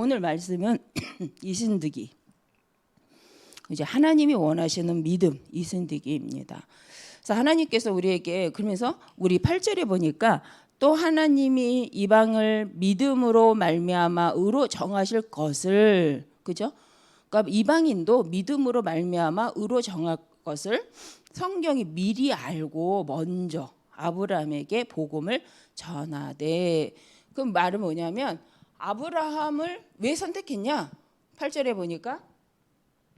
오늘 말씀은 이신득이, 이제 하나님이 원하시는 믿음, 이신득이입니다. 그래서 하나님께서 우리에게, 그러면서 우리 8절에 보니까 또 하나님이 이방을 믿음으로 말미암아 의로 정하실 것을, 그죠? 그러니까 이방인도 믿음으로 말미암아 의로 정할 것을 성경이 미리 알고 먼저 아브라함에게 복음을 전하되. 그 말은 뭐냐면 아브라함을 왜 선택했냐? 8절에 보니까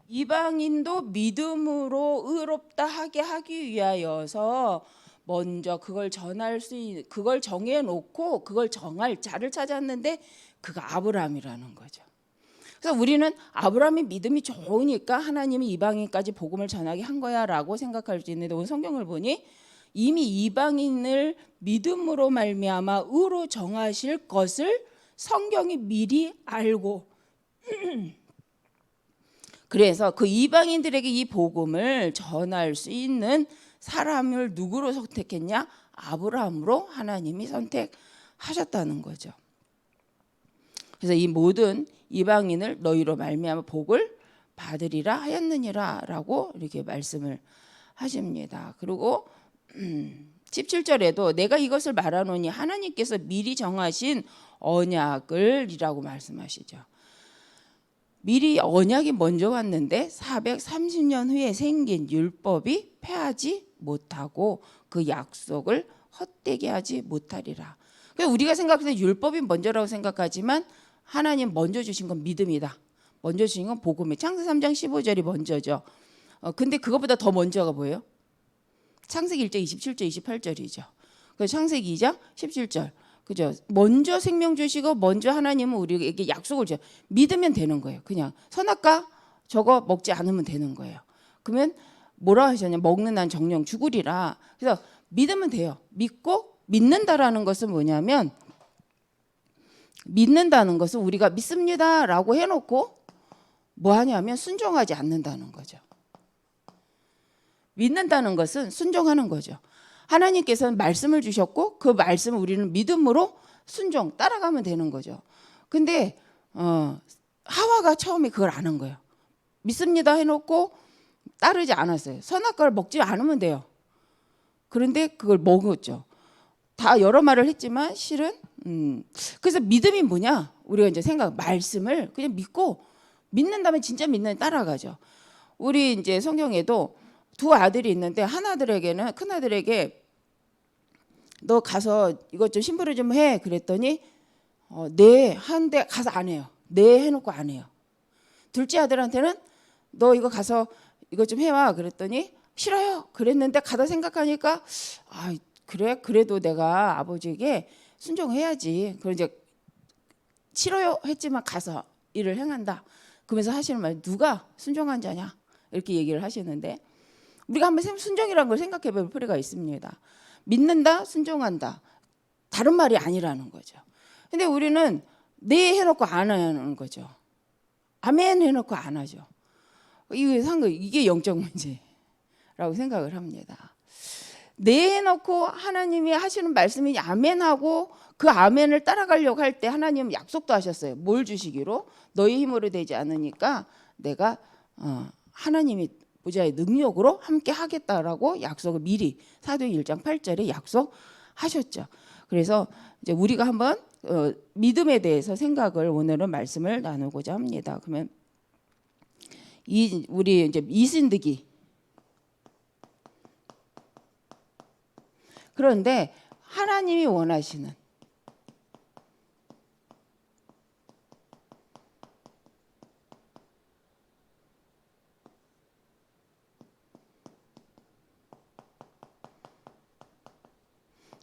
이방인도 믿음으로 의롭다 하게 하기 위하여서 먼저 그걸 전할 수 있는, 그걸 정해놓고 그걸 정할 자를 찾았는데 그가 아브라함이라는 거죠. 그래서 우리는 아브라함이 믿음이 좋으니까 하나님이 이방인까지 복음을 전하게 한 거야라고 생각할 수 있는데, 오늘 성경을 보니 이미 이방인을 믿음으로 말미암아 의로 정하실 것을 성경이 미리 알고 그래서 그 이방인들에게 이 복음을 전할 수 있는 사람을 누구로 선택했냐? 아브라함으로 하나님이 선택하셨다는 거죠. 그래서 이 모든 이방인을 너희로 말미암아 복을 받으리라 하였느니라라고 이렇게 말씀을 하십니다. 그리고 17절에도 내가 이것을 말하노니 하나님께서 미리 정하신 언약을이라고 말씀하시죠. 미리 언약이 먼저 왔는데 430년 후에 생긴 율법이 패하지 못하고 그 약속을 헛되게 하지 못하리라. 그러니까 우리가 생각해서 율법이 먼저라고 생각하지만 하나님 먼저 주신 건 믿음이다. 먼저 주신 건 복음이. 창세기 3장 15절이 먼저죠. 근데 그것보다 더 먼저가 뭐예요? 창세기 1장 27절 28절이죠. 그래서 창세기 2장 17절. 그죠? 먼저 생명 주시고 먼저 하나님은 우리에게 약속을 줘요. 믿으면 되는 거예요. 그냥 선악과 저거 먹지 않으면 되는 거예요. 그러면 뭐라 하셨냐? 먹는 한 정령 죽으리라. 그래서 믿으면 돼요. 믿고, 믿는다라는 것은 뭐냐면, 믿는다는 것은 우리가 믿습니다라고 해놓고 뭐 하냐면 순종하지 않는다는 거죠. 믿는다는 것은 순종하는 거죠. 하나님께서는 말씀을 주셨고 그 말씀을 우리는 믿음으로 순종 따라가면 되는 거죠. 근데 하와가 처음에 그걸 안 한 거예요. 믿습니다 해놓고 따르지 않았어요. 선악과를 먹지 않으면 돼요. 그런데 그걸 먹었죠. 다 여러 말을 했지만 실은 그래서 믿음이 뭐냐? 우리가 이제 말씀을 그냥 믿고, 믿는다면 진짜 믿는 따라가죠. 우리 이제 성경에도 두 아들이 있는데 하나들에게는, 큰 아들에게 너 가서 이것 좀 심부름 좀 해 그랬더니 네 하는데 가서 안 해요. 네 해놓고 안 해요. 둘째 아들한테는 너 이거 가서 이것 좀 해와 그랬더니 싫어요 그랬는데 가다 생각하니까 아 그래 그래도 내가 아버지에게 순종해야지. 그럼 이제 싫어요 했지만 가서 일을 행한다. 그러면서 하시는 말, 누가 순종한 자냐 이렇게 얘기를 하시는데, 우리가 한번 순종이라는 걸 생각해 볼 필요가 있습니다. 믿는다, 순종한다. 다른 말이 아니라는 거죠. 근데 우리는 네 해놓고 안 하는 거죠. 아멘 해놓고 안 하죠. 이게 영적 문제라고 생각을 합니다. 네 해놓고 하나님이 하시는 말씀이 아멘하고 그 아멘을 따라가려고 할 때 하나님은 약속도 하셨어요. 뭘 주시기로? 너희 힘으로 되지 않으니까 내가 하나님이 보좌의 능력으로 함께 하겠다라고 약속을 미리 사도행 1장 8절에 약속하셨죠. 그래서 이제 우리가 한번 믿음에 대해서 생각을, 오늘은 말씀을 나누고자 합니다. 그러면 우리 이제 이신득이, 그런데 하나님이 원하시는,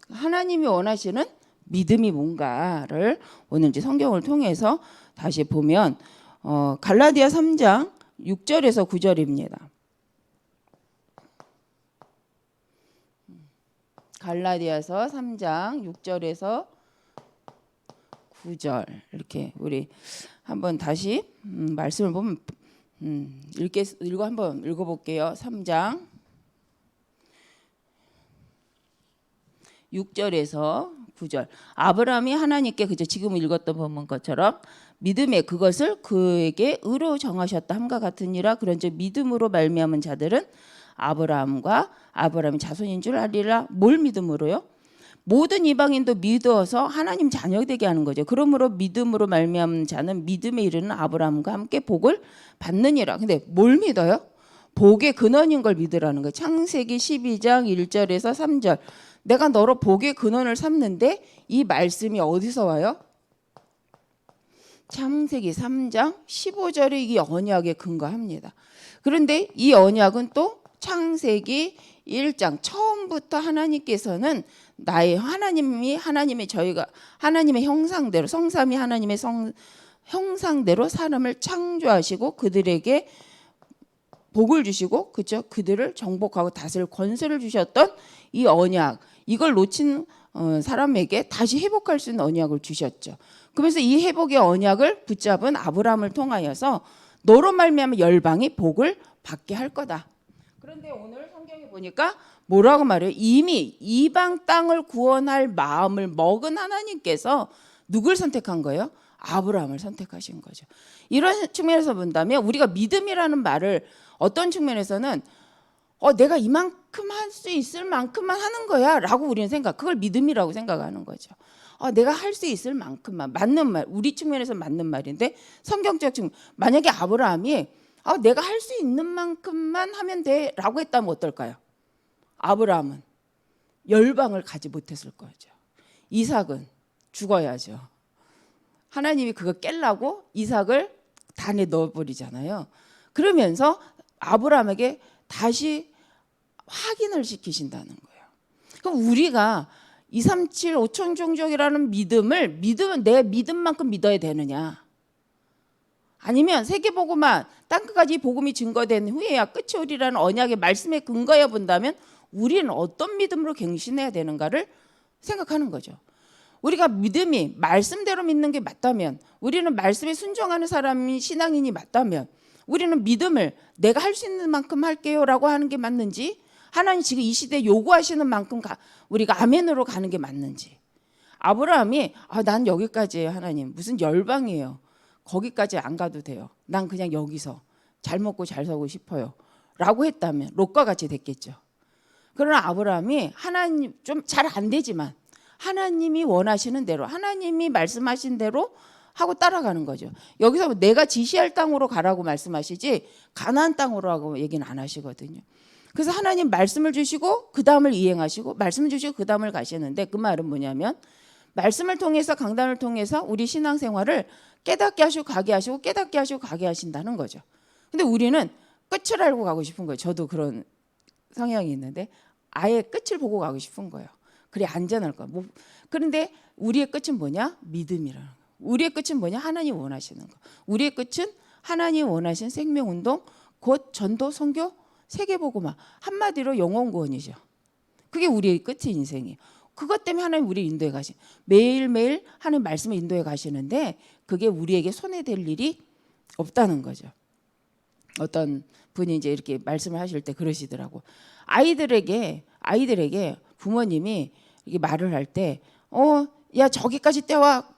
하나님이 원하시는 믿음이 뭔가를 오늘 이제 성경을 통해서 다시 보면 갈라디아 3장 6절에서 9절입니다. 갈라디아서 3장 6절에서 9절 이렇게 우리 한번 다시 말씀을 보면 한번 읽어볼게요. 3장 6절에서 9절. 아브라함이 하나님께, 그저 지금 읽었던 본문 것처럼 믿음에 그것을 그에게 의로 정하셨다 함과 같으니라. 그런즉 믿음으로 말미암은 자들은 아브라함의 자손인 줄 알리라. 뭘 믿음으로요? 모든 이방인도 믿어서 하나님 자녀 되게 하는 거죠. 그러므로 믿음으로 말미암은 자는 믿음에 이르는 아브라함과 함께 복을 받느니라. 근데 뭘 믿어요? 복의 근원인 걸 믿으라는 거예요. 창세기 12장 1절에서 3절. 내가 너로 복의 근원을 삼는데 이 말씀이 어디서 와요? 창세기 3장 15절에 이 언약에 근거합니다. 그런데 이 언약은 또 창세기 1장 처음부터 하나님께서는 저희가 하나님의 형상대로 성삼위 하나님의 형상대로 사람을 창조하시고 그들에게 복을 주시고 그죠? 그들을 정복하고 다스릴 권세를 주셨던 이 언약, 이걸 놓친 사람에게 다시 회복할 수 있는 언약을 주셨죠. 그래서 이 회복의 언약을 붙잡은 아브라함을 통하여서 너로 말미암아 열방이 복을 받게 할 거다. 그런데 오늘 성경에 보니까 뭐라고 말해요? 이미 이방 땅을 구원할 마음을 먹은 하나님께서 누굴 선택한 거예요? 아브라함을 선택하신 거죠. 이런 측면에서 본다면 우리가 믿음이라는 말을 어떤 측면에서는 내가 이만큼 할 수 있을 만큼만 하는 거야 라고 우리는 그걸 믿음이라고 생각하는 거죠. 내가 할 수 있을 만큼만, 맞는 말, 우리 측면에서 맞는 말인데 성경적 측면, 만약에 아브라함이 내가 할 수 있는 만큼만 하면 돼 라고 했다면 어떨까요? 아브라함은 열방을 가지 못했을 거죠. 이삭은 죽어야죠. 하나님이 그거 깰라고 이삭을 단에 넣어버리잖아요. 그러면서 아브라함에게 다시 확인을 시키신다는 거예요. 그럼 우리가 237 5천종족이라는 믿음은 내 믿음만큼 믿어야 되느냐? 아니면 세계복음만 땅끝까지 복음이 증거된 후에야 끝이 오리라는 언약의 말씀에 근거해 본다면 우리는 어떤 믿음으로 갱신해야 되는가를 생각하는 거죠. 우리가 믿음이 말씀대로 믿는 게 맞다면, 우리는 말씀에 순종하는 사람이 신앙인이 맞다면, 우리는 믿음을 내가 할 수 있는 만큼 할게요라고 하는 게 맞는지, 하나님 지금 이 시대에 요구하시는 만큼 우리가 아멘으로 가는 게 맞는지. 아브라함이 난 여기까지예요. 하나님 무슨 열방이에요. 거기까지 안 가도 돼요. 난 그냥 여기서 잘 먹고 잘 살고 싶어요 라고 했다면 롯과 같이 됐겠죠. 그러나 아브라함이 하나님 좀 잘 안 되지만 하나님이 원하시는 대로, 하나님이 말씀하신 대로 하고 따라가는 거죠. 여기서 내가 지시할 땅으로 가라고 말씀하시지 가나안 땅으로 하고 얘기는 안 하시거든요. 그래서 하나님 말씀을 주시고 그 다음을 이행하시고 말씀을 주시고 그 다음을 가시는데, 그 말은 뭐냐면 말씀을 통해서, 강단을 통해서 우리 신앙생활을 깨닫게 하시고 가게 하시고 깨닫게 하시고 가게 하신다는 거죠. 근데 우리는 끝을 알고 가고 싶은 거예요. 저도 그런 성향이 있는데 아예 끝을 보고 가고 싶은 거예요. 그래 안전할 거야. 그런데 우리의 끝은 뭐냐? 믿음이라는 거. 우리의 끝은 뭐냐? 하나님 원하시는 거. 우리의 끝은 하나님 원하신 생명운동, 곧 전도, 선교, 세계복음화, 한마디로 영혼 구원이죠. 그게 우리의 끝이 인생이에요. 그것 때문에 하나님 우리 인도해 매일매일 하나님 말씀을 인도해 가시는데 그게 우리에게 손해될 일이 없다는 거죠. 어떤 분이 이제 이렇게 말씀을 하실 때 그러시더라고. 아이들에게 부모님이 이렇게 말을 할 때 야 저기까지 떼와,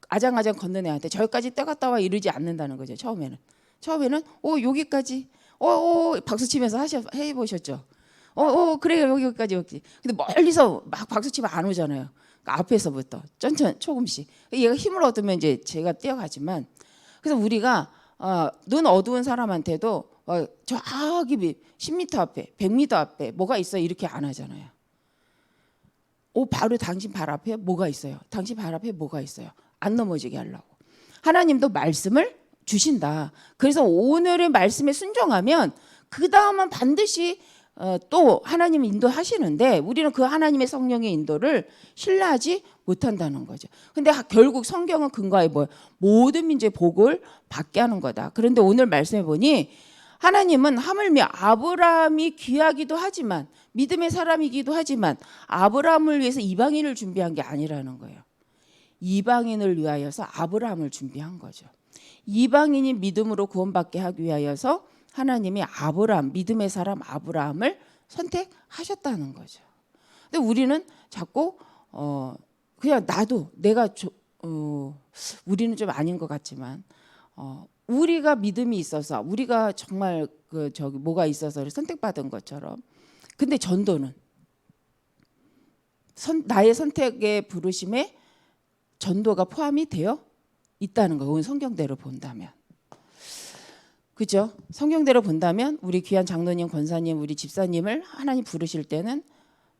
아장아장 걷는 애한테 저기까지 떼갔다 와 이러지 않는다는 거죠. 처음에는 여기까지 박수치면서 해보셨죠? 그래요 여기까지. 근데 멀리서 막 박수치면 안 오잖아요. 그러니까 앞에서부터 천천히 조금씩 얘가 힘을 얻으면 이제 제가 뛰어가지만, 그래서 우리가 눈 어두운 사람한테도 저기 10m 앞에 100m 앞에 뭐가 있어 이렇게 안 하잖아요. 바로 당신 발 앞에 뭐가 있어요. 당신 발 앞에 뭐가 있어요. 안 넘어지게 하려고 하나님도 말씀을 주신다. 그래서 오늘의 말씀에 순종하면 그 다음은 반드시 또 하나님 인도하시는데 우리는 그 하나님의 성령의 인도를 신뢰하지 못한다는 거죠. 근데 결국 성경은 근거에 뭐예요? 모든 민족의 복을 받게 하는 거다. 그런데 오늘 말씀해 보니 하나님은 하물며 아브라함이 귀하기도 하지만, 믿음의 사람이기도 하지만 아브라함을 위해서 이방인을 준비한 게 아니라는 거예요. 이방인을 위하여서 아브라함을 준비한 거죠. 이방인이 믿음으로 구원받게 하기 위하여서 하나님이 믿음의 사람 아브라함을 선택하셨다는 거죠. 근데 우리는 자꾸 그냥 내가 우리는 좀 아닌 것 같지만 우리가 믿음이 있어서 우리가 정말 뭐가 있어서 선택받은 것처럼, 근데 전도는 나의 선택의 부르심에 전도가 포함이 되어 있다는 거예요. 성경대로 본다면. 그죠? 성경대로 본다면 우리 귀한 장로님, 권사님, 우리 집사님을 하나님 부르실 때는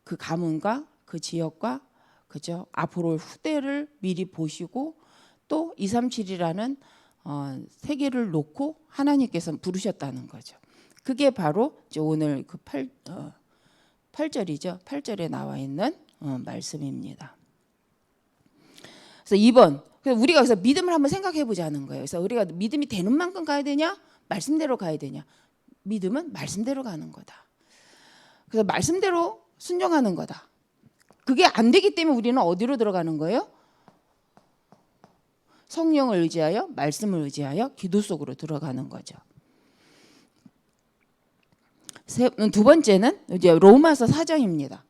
그 가문과 그 지역과, 그죠? 앞으로 후대를 미리 보시고 또 237이라는 세계를 놓고 하나님께서 부르셨다는 거죠. 그게 바로 오늘 그 8절이죠. 8절에 나와 있는 말씀입니다. 그래서 2번, 우리가 그래서 믿음을 한번 생각해 보자는 거예요. 그래서 우리가 믿음이 되는 만큼 가야 되냐, 말씀대로 가야 되냐. 믿음은 말씀대로 가는 거다. 그래서 말씀대로 순종하는 거다. 그게 안 되기 때문에 우리는 어디로 들어가는 거예요? 성령을 의지하여, 말씀을 의지하여 기도 속으로 들어가는 거죠. 두 번째는 이제 로마서 4장입니다.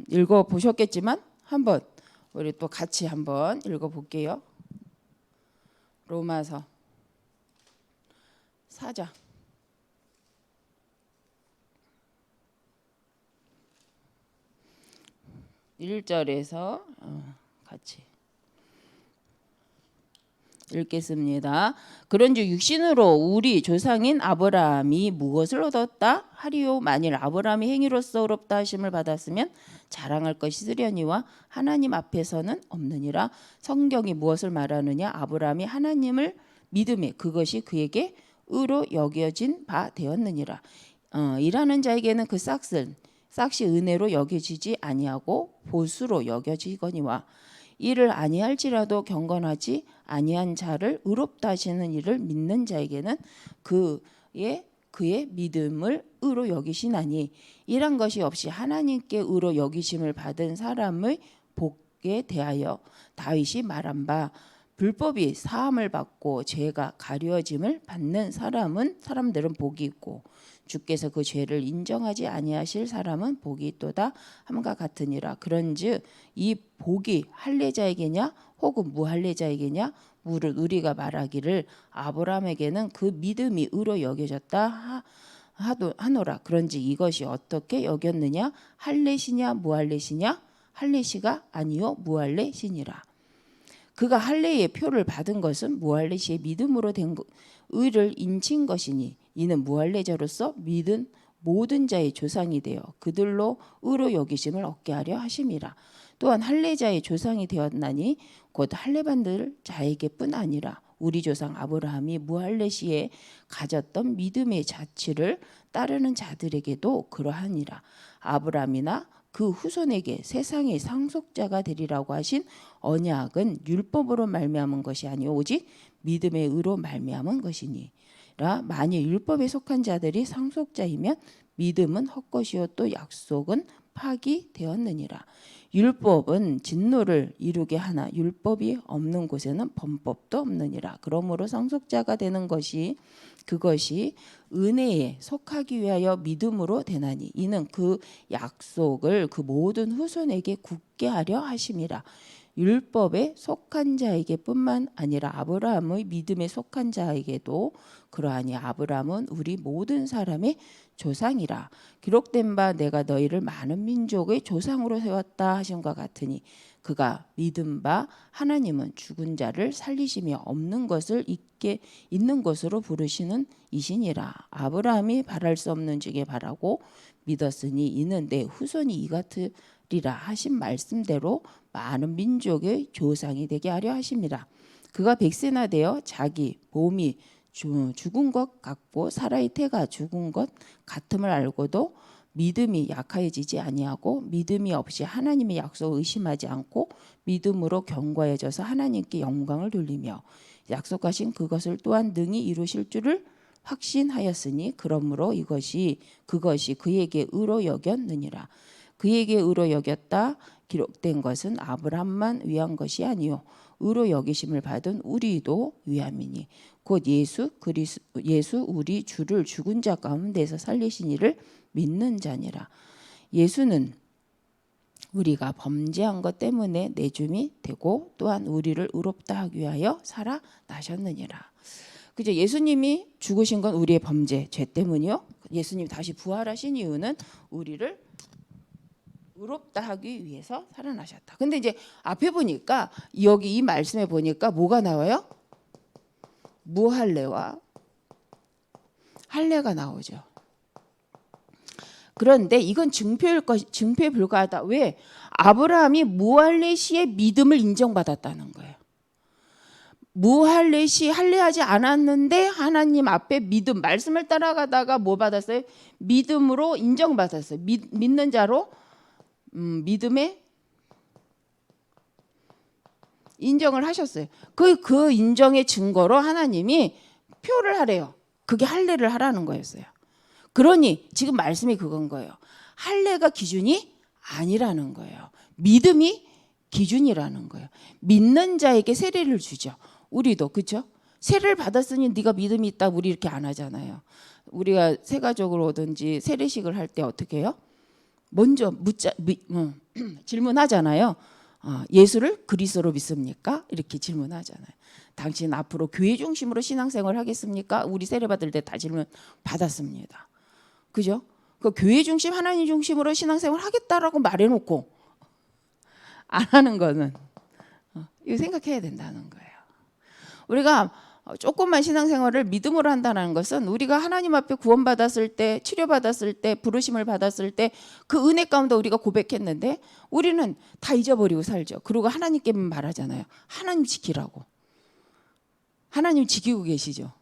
읽어 보셨겠지만 한번 우리 또 같이 한번 읽어 볼게요. 로마서 4장 1절에서 같이 읽겠습니다. 그런즉 육신으로 우리 조상인 아브라함이 무엇을 얻었다 하리요? 만일 아브라함이 행위로서 의롭다 하심을 받았으면 자랑할 것이 있으려니와 하나님 앞에서는 없느니라. 성경이 무엇을 말하느냐? 아브라함이 하나님을 믿음에 그것이 그에게 의로 여겨진 바 되었느니라. 일하는 자에게는 그 싹이 은혜로 여겨지지 아니하고 보수로 여겨지거니와 이를 아니할지라도 경건하지 아니한 자를 의롭다 하시는 이를 믿는 자에게는 그의 믿음을 의로 여기시나니 이란 것이 없이 하나님께 의로 여기심을 받은 사람의 복에 대하여 다윗이 말한 바 불법이 사함을 받고 죄가 가려짐을 받는 사람들은 복이 있고 주께서 그 죄를 인정하지 아니하실 사람은 복이 있도다 함과 같으니라. 그런즉 이 복이 할례자에게냐 혹은 무할례자에게냐 무릇 우리가 말하기를 아브라함에게는 그 믿음이 의로 여겨졌다 하노라. 그런즉 이것이 어떻게 여겼느냐? 할례시냐 무할례시냐? 할례시가 아니요 무할례시니라. 그가 할례의 표를 받은 것은 무할례시의 믿음으로 된 의를 인친 것이니 이는 무할례자로서 믿은 모든 자의 조상이 되어 그들로 의로 여기심을 얻게 하려 하심이라. 또한 할례자의 조상이 되었나니 곧 할례받을 자에게뿐 아니라 우리 조상 아브라함이 무할례시에 가졌던 믿음의 자취를 따르는 자들에게도 그러하니라. 아브라함이나 그 후손에게 세상의 상속자가 되리라고 하신 언약은 율법으로 말미암은 것이 아니오 오직 믿음의 의로 말미암은 것이니라. 만일 율법에 속한 자들이 상속자이면 믿음은 헛것이요 또 약속은 파기되었느니라. 율법은 진노를 이루게 하나 율법이 없는 곳에는 범법도 없느니라. 그러므로 상속자가 되는 것이 그것이 은혜에 속하기 위하여 믿음으로 되나니 이는 그 약속을 그 모든 후손에게 굳게 하려 하심이라. 율법에 속한 자에게뿐만 아니라 아브라함의 믿음에 속한 자에게도 그러하니 아브라함은 우리 모든 사람의 조상이라. 기록된 바 내가 너희를 많은 민족의 조상으로 세웠다 하심과 같으니 그가 믿은 바 하나님은 죽은 자를 살리심이 없는 것을 있는 것으로 부르시는 이시니라. 아브라함이 바랄 수 없는 중에 바라고 믿었으니 이는 내 후손이 이 같으리라 하신 말씀대로 많은 민족의 조상이 되게 하려 하심이라. 그가 100세나 되어 자기 몸이 죽은 것 같고 사라의 태가 죽은 것 같음을 알고도 믿음이 약해지지 아니하고 믿음이 없이 하나님의 약속을 의심하지 않고 믿음으로 견고해져서 하나님께 영광을 돌리며 약속하신 그것을 또한 능히 이루실 줄을 확신하였으니 그러므로 그것이 그에게 의로 여겼느니라. 그에게 의로 여겼다 기록된 것은 아브라함만 위한 것이 아니요 의로 여기심을 받은 우리도 위함이니 곧 예수 우리 주를 죽은 자 가운데서 살리신 이를 믿는 자니라. 예수는 우리가 범죄한 것 때문에 내줌이 되고 또한 우리를 의롭다 하기 위하여 살아나셨느니라. 그죠? 예수님이 죽으신 건 우리의 범죄, 죄 때문이요. 예수님이 다시 부활하신 이유는 우리를 의롭다 하기 위해서 살아나셨다. 근데 이제 앞에 보니까 여기 이 말씀에 보니까 뭐가 나와요? 무할례와 할례가 나오죠. 그런데 이건 증표에 불과하다. 왜? 아브라함이 무할례 시에 믿음을 인정받았다는 거예요. 무할례 시 할례하지 않았는데 하나님 앞에 믿음, 말씀을 따라가다가 뭐 받았어요? 믿음으로 인정받았어요. 믿는 자로 믿음에 인정을 하셨어요. 그 인정의 증거로 하나님이 표를 하래요. 그게 할례를 하라는 거였어요. 그러니 지금 말씀이 그건 거예요. 할례가 기준이 아니라는 거예요. 믿음이 기준이라는 거예요. 믿는 자에게 세례를 주죠. 우리도 그렇죠? 세례를 받았으니 네가 믿음이 있다 우리 이렇게 안 하잖아요. 우리가 세가족으로 오든지 세례식을 할 때 어떻게 해요? 먼저 질문하잖아요. 예수를 그리스도로 믿습니까? 이렇게 질문하잖아요. 당신 앞으로 교회 중심으로 신앙생활 하겠습니까? 우리 세례 받을 때 다 질문 받았습니다. 그죠? 그 교회 중심, 하나님 중심으로 신앙생활 하겠다라고 말해놓고 안 하는 거는 이거 생각해야 된다는 거예요. 우리가 조금만 신앙생활을 믿음으로 한다는 것은 우리가 하나님 앞에 구원받았을 때, 치료받았을 때, 부르심을 받았을 때 그 은혜 가운데 우리가 고백했는데 우리는 다 잊어버리고 살죠. 그리고 하나님께만 말하잖아요. 하나님 지키라고. 하나님 지키고 계시죠.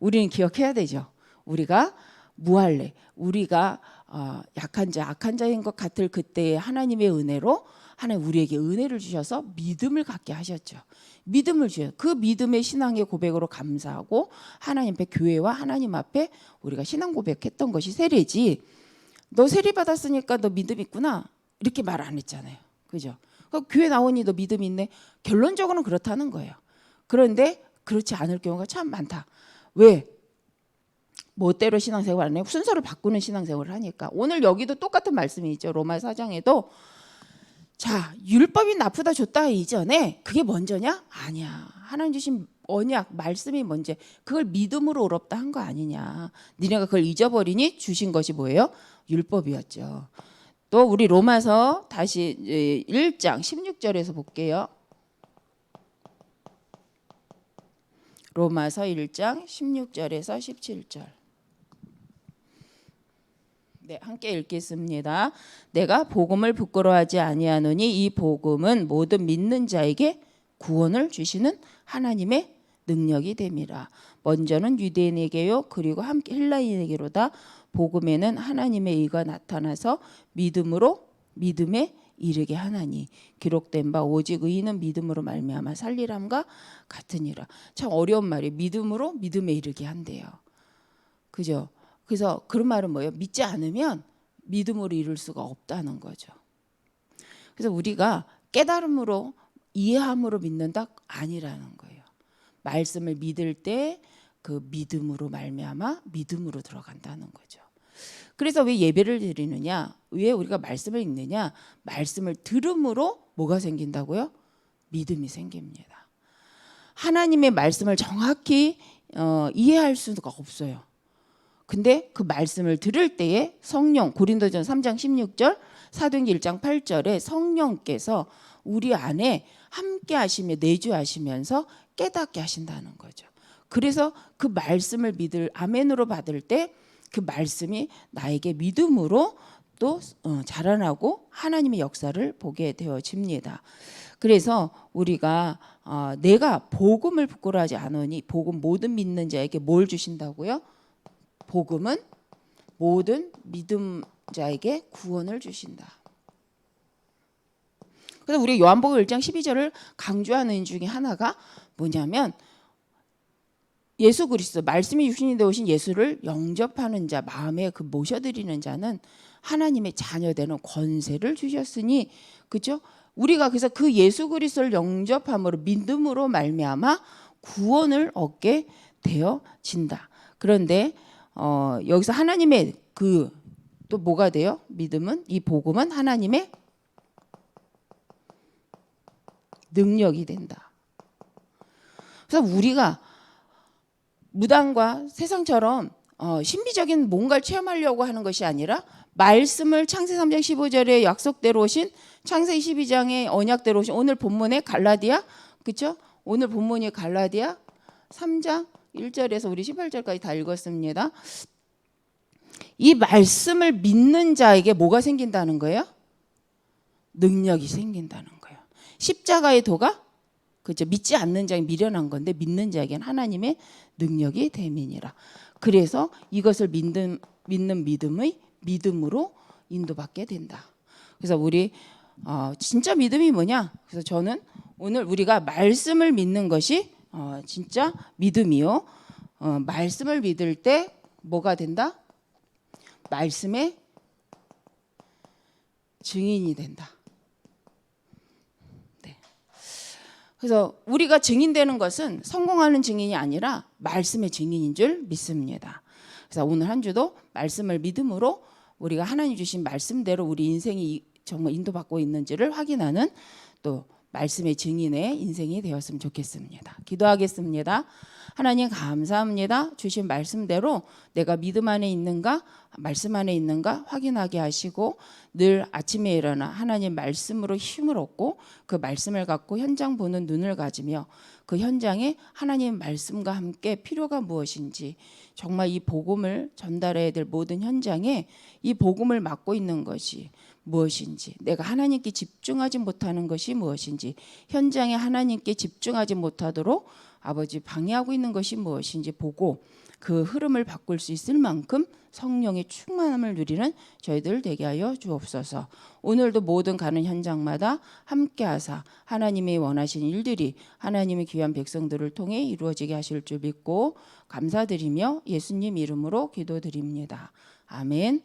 우리는 기억해야 되죠. 우리가 무할례, 우리가 약한 자, 악한 자인 것 같을 그때의 하나님의 은혜로 하나님 우리에게 은혜를 주셔서 믿음을 갖게 하셨죠. 믿음을 주셔요. 그 믿음의 신앙의 고백으로 감사하고 하나님 앞에 교회와 하나님 앞에 우리가 신앙 고백했던 것이 세례지. 너 세례 받았으니까 너 믿음 있구나 이렇게 말 안 했잖아요. 그죠? 교회 나오니 너 믿음 있네. 결론적으로는 그렇다는 거예요. 그런데 그렇지 않을 경우가 참 많다. 왜? 멋대로 신앙생활 안 해요. 순서를 바꾸는 신앙생활을 하니까. 오늘 여기도 똑같은 말씀이 있죠. 로마 4장에도 자, 율법이 나쁘다 좋다 이전에 그게 먼저냐? 아니야. 하나님 주신 언약, 말씀이 먼저. 그걸 믿음으로 의롭다 한 거 아니냐. 니네가 그걸 잊어버리니 주신 것이 뭐예요? 율법이었죠. 또 우리 로마서 다시 1장 16절에서 볼게요. 로마서 1장 16절에서 17절. 네, 함께 읽겠습니다. 내가 복음을 부끄러워하지 아니하노니 이 복음은 모든 믿는 자에게 구원을 주시는 하나님의 능력이 됨이라. 먼저는 유대인에게요 그리고 함께 헬라인에게로다. 복음에는 하나님의 의가 나타나서 믿음에 이르게 하나니 기록된 바 오직 의인은 믿음으로 말미암아 살리람과 같으니라. 참 어려운 말이에요. 믿음으로 믿음에 이르게 한대요. 그죠? 그래서 그런 말은 뭐예요? 믿지 않으면 믿음으로 이룰 수가 없다는 거죠. 그래서 우리가 깨달음으로 이해함으로 믿는다? 아니라는 거예요. 말씀을 믿을 때 그 믿음으로 말미암아 믿음으로 들어간다는 거죠. 그래서 왜 예배를 드리느냐? 왜 우리가 말씀을 읽느냐? 말씀을 들음으로 뭐가 생긴다고요? 믿음이 생깁니다. 하나님의 말씀을 정확히 이해할 수가 없어요. 근데 그 말씀을 들을 때에 성령, 고린도전 3장 16절, 사도행전 1장 8절에 성령께서 우리 안에 함께 하시며 내주하시면서 깨닫게 하신다는 거죠. 그래서 그 말씀을 아멘으로 받을 때 그 말씀이 나에게 믿음으로 또 자라나고 하나님의 역사를 보게 되어집니다. 그래서 우리가 내가 복음을 부끄러워하지 않으니 복음 모든 믿는 자에게 뭘 주신다고요? 복음은 모든 믿음 자에게 구원을 주신다. 그래서 우리 요한복음 1장 12절을 강조하는 중에 하나가 뭐냐면 예수 그리스도 말씀이 육신이 되어 오신 예수를 영접하는 자, 마음에 그 모셔드리는 자는 하나님의 자녀되는 권세를 주셨으니, 그렇죠? 우리가 그래서 그 예수 그리스도를 영접함으로 믿음으로 말미암아 구원을 얻게 되어진다. 그런데 여기서 하나님의 또 뭐가 돼요? 믿음은, 이 복음은 하나님의 능력이 된다. 그래서 우리가 무당과 세상처럼 신비적인 뭔가를 체험하려고 하는 것이 아니라 말씀을 창세기 3장 15절에 약속대로 오신 창세기 12장의 언약대로 오신 오늘 본문의 갈라디아, 그렇죠? 오늘 본문이 갈라디아 3장 1절에서 우리 18절까지 다 읽었습니다. 이 말씀을 믿는 자에게 뭐가 생긴다는 거예요? 능력이 생긴다는 거예요. 십자가의 도가, 그렇죠? 믿지 않는 자에게 미련한 건데 믿는 자에게는 하나님의 능력이 됨이니라. 그래서 이것을 믿는 믿음의 믿음으로 인도받게 된다. 그래서 우리 진짜 믿음이 뭐냐? 그래서 저는 오늘 우리가 말씀을 믿는 것이 진짜 믿음이요. 말씀을 믿을 때 뭐가 된다? 말씀의 증인이 된다. 네. 그래서 우리가 증인되는 것은 성공하는 증인이 아니라 말씀의 증인인 줄 믿습니다. 그래서 오늘 한 주도 말씀을 믿음으로 우리가 하나님 주신 말씀대로 우리 인생이 정말 인도받고 있는지를 확인하는 또 말씀의 증인의 인생이 되었으면 좋겠습니다. 기도하겠습니다. 하나님 감사합니다. 주신 말씀대로 내가 믿음 안에 있는가, 말씀 안에 있는가 확인하게 하시고 늘 아침에 일어나 하나님 말씀으로 힘을 얻고 그 말씀을 갖고 현장 보는 눈을 가지며 그 현장에 하나님 말씀과 함께 필요가 무엇인지 정말 이 복음을 전달해야 될 모든 현장에 이 복음을 맡고 있는 것이 무엇인지, 내가 하나님께 집중하지 못하는 것이 무엇인지, 현장에 하나님께 집중하지 못하도록 아버지 방해하고 있는 것이 무엇인지 보고 그 흐름을 바꿀 수 있을 만큼 성령의 충만함을 누리는 저희들 되게 하여 주옵소서. 오늘도 모든 가는 현장마다 함께하사 하나님이 원하시는 일들이 하나님의 귀한 백성들을 통해 이루어지게 하실 줄 믿고 감사드리며 예수님 이름으로 기도드립니다. 아멘.